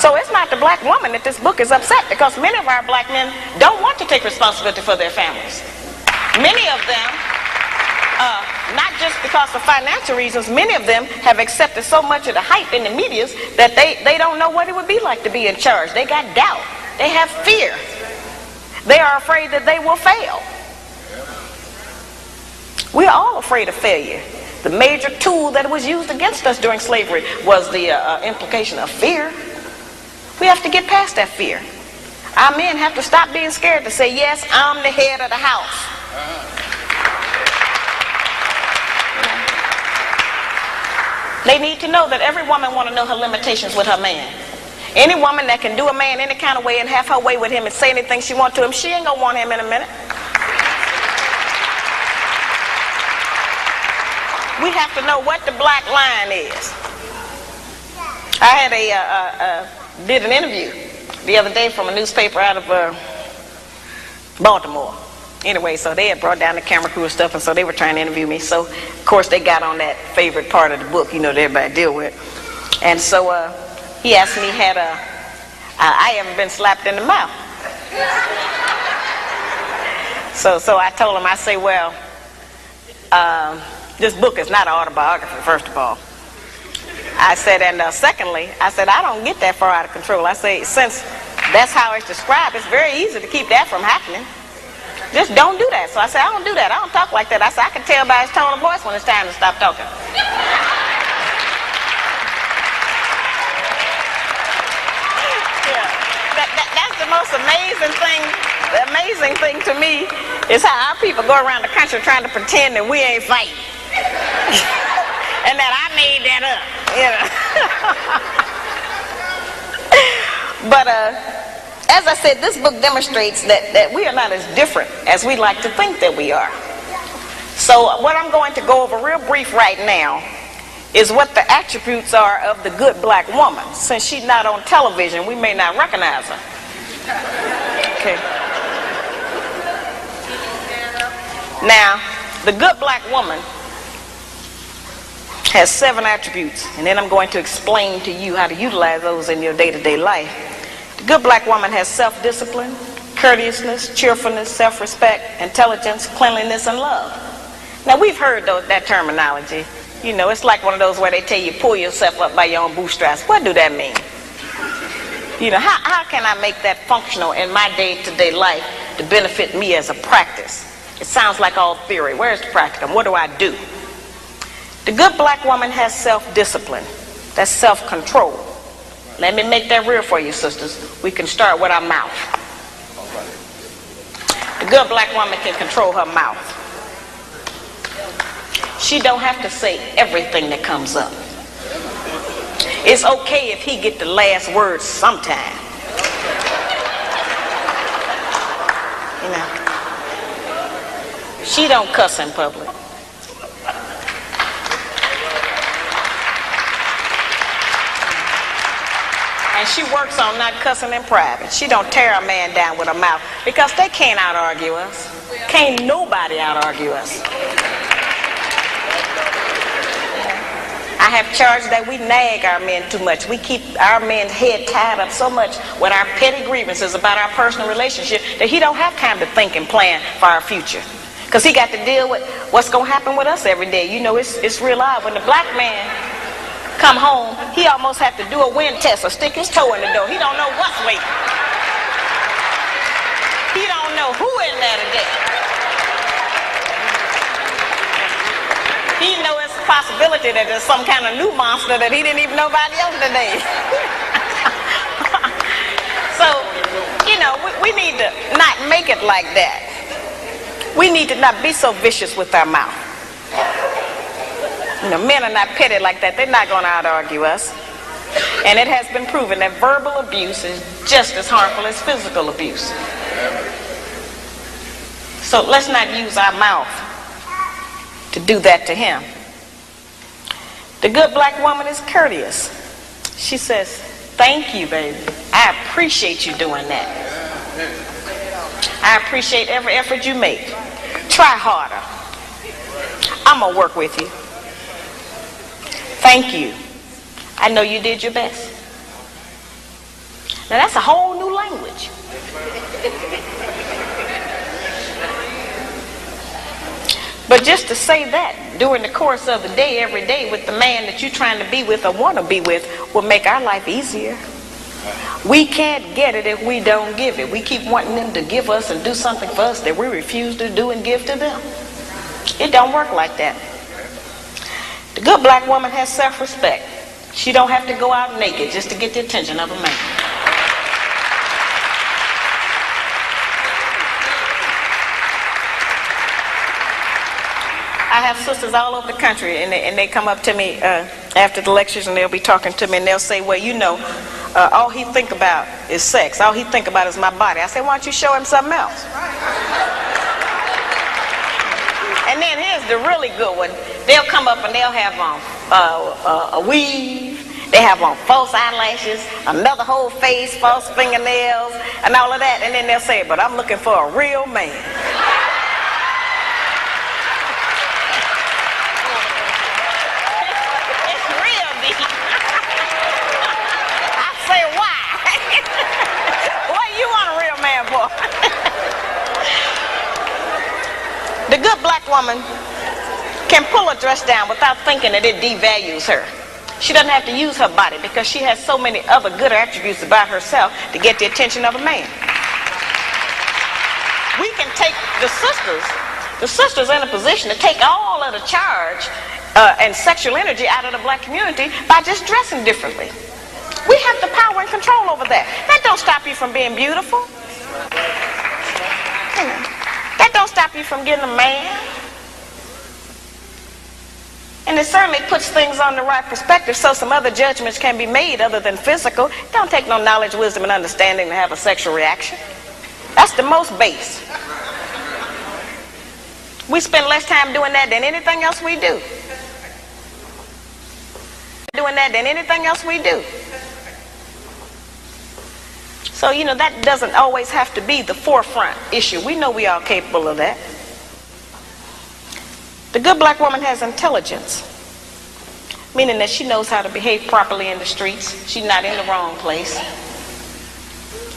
So it's not the black woman that this book is upset, because many of our black men don't want to take responsibility for their families. Many of them, not just because of financial reasons, many of them have accepted so much of the hype in the media that they don't know what it would be like to be in charge. They got doubt. They have fear. They are afraid that they will fail. We are all afraid of failure. The major tool that was used against us during slavery was the implication of fear. We have to get past that fear. Our men have to stop being scared to say, yes, I'm the head of the house. They need to know that every woman want to know her limitations with her man. Any woman that can do a man any kind of way and have her way with him and say anything she wants to him, she ain't gonna want him in a minute. We have to know what the black line is. I had did an interview the other day from a newspaper out of Baltimore. Anyway, so they had brought down the camera crew and stuff, and so they were trying to interview me. So, of course, they got on that favorite part of the book, you know, that everybody deal with. And so he asked me, I haven't been slapped in the mouth. So I told him, I say, well, this book is not an autobiography, first of all. I said, and secondly, I said, I don't get that far out of control. I say, since that's how it's described, it's very easy to keep that from happening. Just don't do that. So I said, I don't do that. I don't talk like that. I said, I can tell by his tone of voice when it's time to stop talking. Yeah. That's the most amazing thing. The amazing thing to me is how our people go around the country trying to pretend that we ain't fighting. And that I made that up. You know. But as I said, this book demonstrates that we are not as different as we like to think that we are. So what I'm going to go over real brief right now is what the attributes are of the good black woman. Since she's not on television, we may not recognize her. Okay. Now, the good black woman has 7 attributes, and then I'm going to explain to you how to utilize those in your day-to-day life. The good black woman has self-discipline, courteousness, cheerfulness, self-respect, intelligence, cleanliness, and love. Now, we've heard that terminology. You know, it's like one of those where they tell you pull yourself up by your own bootstraps. What do that mean? You know, how can I make that functional in my day-to-day life to benefit me as a practice? It sounds like all theory. Where's the practicum? What do I do? The good black woman has self-discipline. That's self-control. Let me make that real for you, sisters. We can start with our mouth. The good black woman can control her mouth. She don't have to say everything that comes up. It's okay if he get the last word sometime. You know. She don't cuss in public. And she works on not cussing in private. She don't tear a man down with her mouth, because they can't out-argue us. Can't nobody out-argue us. I have charged that we nag our men too much. We keep our men's head tied up so much with our petty grievances about our personal relationship that he don't have time to think and plan for our future. Because he got to deal with what's going to happen with us every day. You know, it's real odd. When the black man come home, he almost have to do a wind test or stick his toe in the door. He don't know what's waiting. He don't know who in there today. He know it's a possibility that there's some kind of new monster that he didn't even know about yesterday. So, you know, we need to not make it like that. We need to not be so vicious with our mouth. You know, men are not petty like that. They're not going to out-argue us. And it has been proven that verbal abuse is just as harmful as physical abuse. So let's not use our mouth to do that to him. The good black woman is courteous. She says, thank you, baby. I appreciate you doing that. I appreciate every effort you make. Try harder. I'm going to work with you. Thank you. I know you did your best. Now that's a whole new language. But just to say that during the course of the day, every day, with the man that you're trying to be with or want to be with, will make our life easier. We can't get it if we don't give it. We keep wanting them to give us and do something for us that we refuse to do and give to them. It don't work like that. The good black woman has self-respect. She don't have to go out naked just to get the attention of a man. I have sisters all over the country, and they come up to me after the lectures, and they'll be talking to me, and they'll say, well, you know, all he think about is sex. All he think about is my body. I say, why don't you show him something else? And then here's the really good one. They'll come up and they'll have on a weave. They have on false eyelashes, another whole face, false fingernails, and all of that. And then they'll say, but I'm looking for a real man. It's real deep. I say, why? What do you want a real man for? The good black woman can pull a dress down without thinking that it devalues her. She doesn't have to use her body because she has so many other good attributes about herself to get the attention of a man. We can take the sisters in a position to take all of the charge and sexual energy out of the black community by just dressing differently. We have the power and control over that. That don't stop you from being beautiful. That don't stop you from getting a man. And it certainly puts things on the right perspective so some other judgments can be made other than physical. It don't take no knowledge, wisdom, and understanding to have a sexual reaction. That's the most base. We spend less time doing that than anything else we do. So, you know, that doesn't always have to be the forefront issue. We know we are capable of that. The good black woman has intelligence, meaning that she knows how to behave properly in the streets. She's not in the wrong place.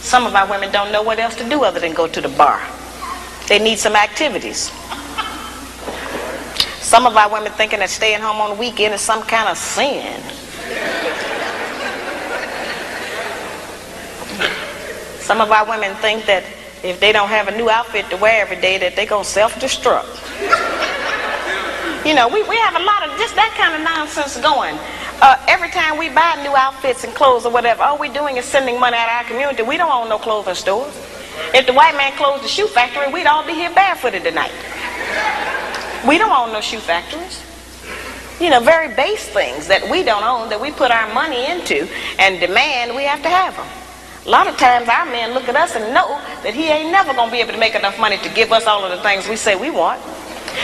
Some of our women don't know what else to do other than go to the bar. They need some activities. Some of our women thinking that staying home on the weekend is some kind of sin. Some of our women think that if they don't have a new outfit to wear every day, that they're going to self-destruct. You know, we have a lot of just that kind of nonsense going. Every time we buy new outfits and clothes or whatever, all we're doing is sending money out of our community. We don't own no clothing stores. If the white man closed the shoe factory, we'd all be here barefooted tonight. We don't own no shoe factories. You know, very base things that we don't own, that we put our money into and demand we have to have them. A lot of times our men look at us and know that he ain't never going to be able to make enough money to give us all of the things we say we want.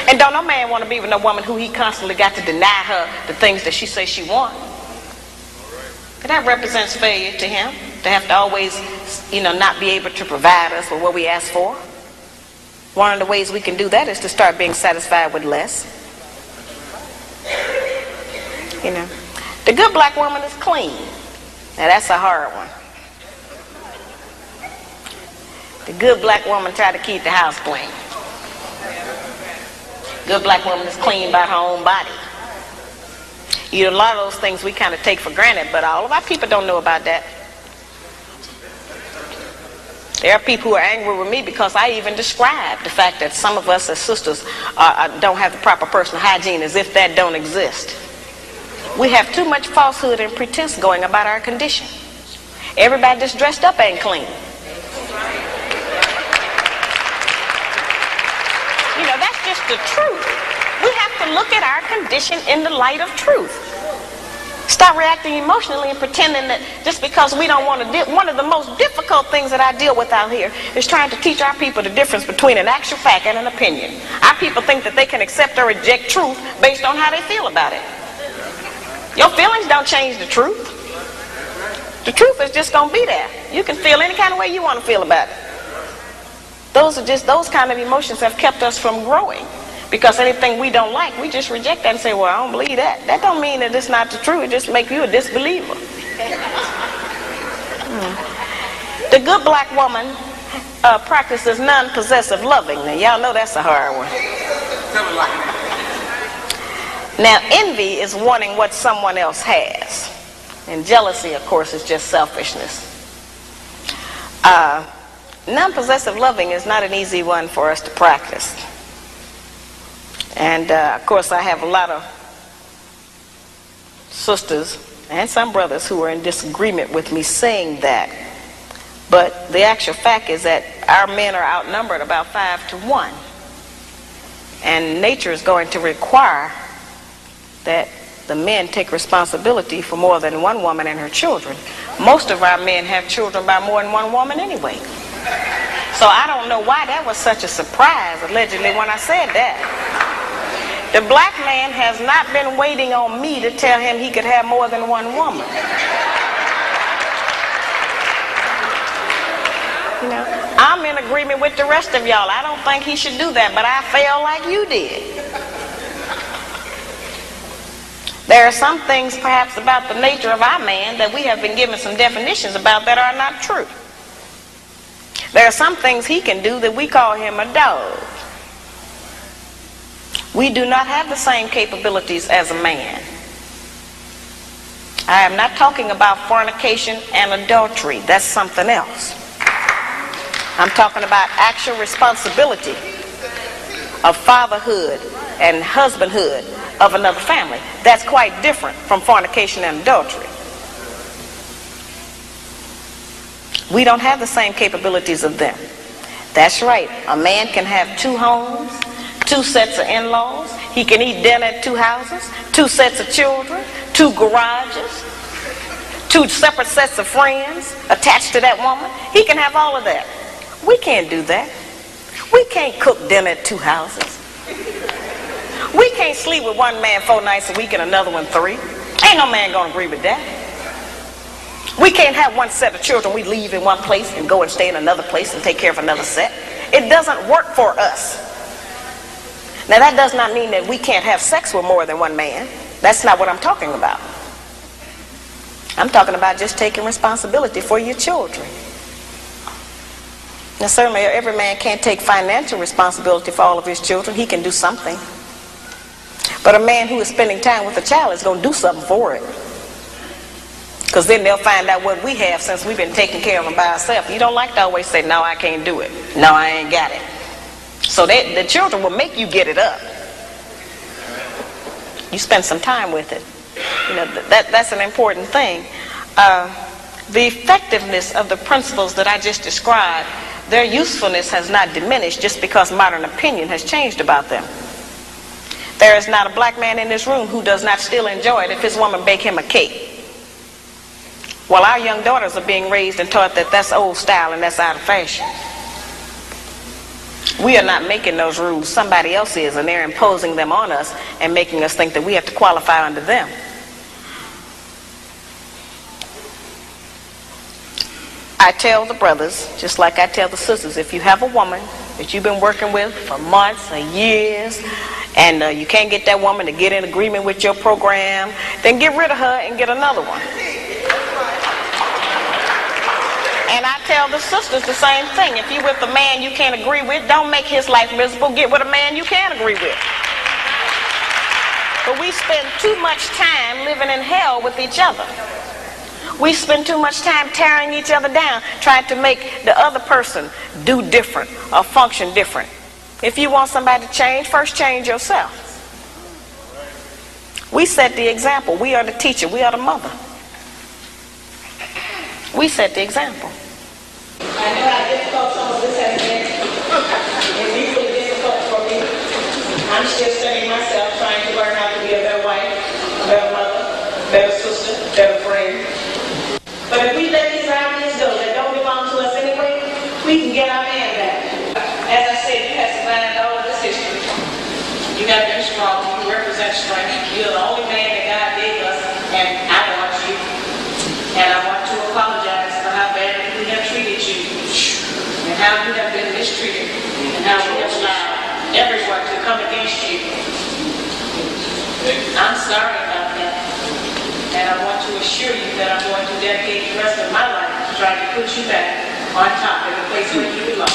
And don't no man want to be with no woman who he constantly got to deny her the things that she says she wants. And that represents failure to him, to have to always, you know, not be able to provide us with what we ask for. One of the ways we can do that is to start being satisfied with less. You know, the good black woman is clean. Now that's a hard one. The good black woman try to keep the house clean. Good black woman is clean by her own body. You know, a lot of those things we kind of take for granted, but all of our people don't know about that. There are people who are angry with me because I even describe the fact that some of us as sisters don't have the proper personal hygiene, as if that don't exist. We have too much falsehood and pretense going about our condition. Everybody that's dressed up ain't clean. You know, that's just the truth. We have to look at our condition in the light of truth. Stop reacting emotionally and pretending that just because we don't want to deal. One of the most difficult things that I deal with out here is trying to teach our people the difference between an actual fact and an opinion. Our people think that they can accept or reject truth based on how they feel about it. Your feelings don't change the truth. The truth is just going to be there. You can feel any kind of way you want to feel about it. Those kind of emotions have kept us from growing. Because anything we don't like, we just reject that and say, well, I don't believe that. That don't mean that it's not the truth. It just makes you a disbeliever. The good black woman practices non-possessive loving. Now, y'all know that's a hard one. Now, envy is wanting what someone else has. And jealousy, of course, is just selfishness. Non-possessive loving is not an easy one for us to practice. And of course, I have a lot of sisters and some brothers who are in disagreement with me saying that. But the actual fact is that our men are outnumbered about 5-1. And nature is going to require that the men take responsibility for more than one woman and her children. Most of our men have children by more than one woman anyway. So I don't know why that was such a surprise, allegedly, when I said that. The black man has not been waiting on me to tell him he could have more than one woman. You know, I'm in agreement with the rest of y'all. I don't think he should do that, but I feel like you did. There are some things perhaps about the nature of our man that we have been given some definitions about that are not true. There are some things he can do that we call him a dog. We do not have the same capabilities as a man. I am not talking about fornication and adultery. That's something else. I'm talking about actual responsibility of fatherhood and husbandhood of another family. That's quite different from fornication and adultery. We don't have the same capabilities of them. That's right. A man can have 2 homes, 2 sets of in-laws. He can eat dinner at 2 houses, 2 sets of children, 2 garages, 2 separate sets of friends attached to that woman. He can have all of that. We can't do that. We can't cook dinner at 2 houses. We can't sleep with one man 4 nights a week and another one 3. Ain't no man gonna agree with that. We can't have one set of children we leave in one place and go and stay in another place and take care of another set. It doesn't work for us. Now that does not mean that we can't have sex with more than one man. That's not what I'm talking about. I'm talking about just taking responsibility for your children. Now certainly every man can't take financial responsibility for all of his children. He can do something. But a man who is spending time with a child is going to do something for it. Because then they'll find out what we have since we've been taking care of them by ourselves. You don't like to always say, no, I can't do it. No, I ain't got it. So the children will make you get it up. You spend some time with it. You know, that's an important thing. The effectiveness of the principles that I just described, their usefulness has not diminished just because modern opinion has changed about them. There is not a black man in this room who does not still enjoy it if his woman bake him a cake. Well, our young daughters are being raised and taught that that's old style and that's out of fashion. We are not making those rules. Somebody else is, and they're imposing them on us and making us think that we have to qualify under them. I tell the brothers, just like I tell the sisters, if you have a woman that you've been working with for months or years, and you can't get that woman to get in agreement with your program, then get rid of her and get another one. And I tell the sisters the same thing. If you're with a man you can't agree with, don't make his life miserable. Get with a man you can agree with. But we spend too much time living in hell with each other. We spend too much time tearing each other down, trying to make the other person do different or function different. If you want somebody to change, first change yourself. We set the example. We are the teacher. We are the mother. We set the example. I know how difficult some of this has been. It's equally difficult for me. I'm still studying myself, trying to learn how to be a better wife, a better mother, a better sister, a better friend. But if we let these ideas go that don't belong to us anyway, we can get our man back. As I said, you have survived all of this history. You got to be strong. You represent strength. You're the only man that God gave us, and I want you. And I want to apologize for how badly we have treated you, and how you have been mistreated, and how we have allowed everyone to come against you. I'm sorry about that. And I want to assure you that I'm going to dedicate the rest of my life to trying to put you back on top in the place where you belong.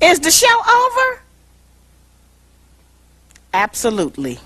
Is the show over? Absolutely.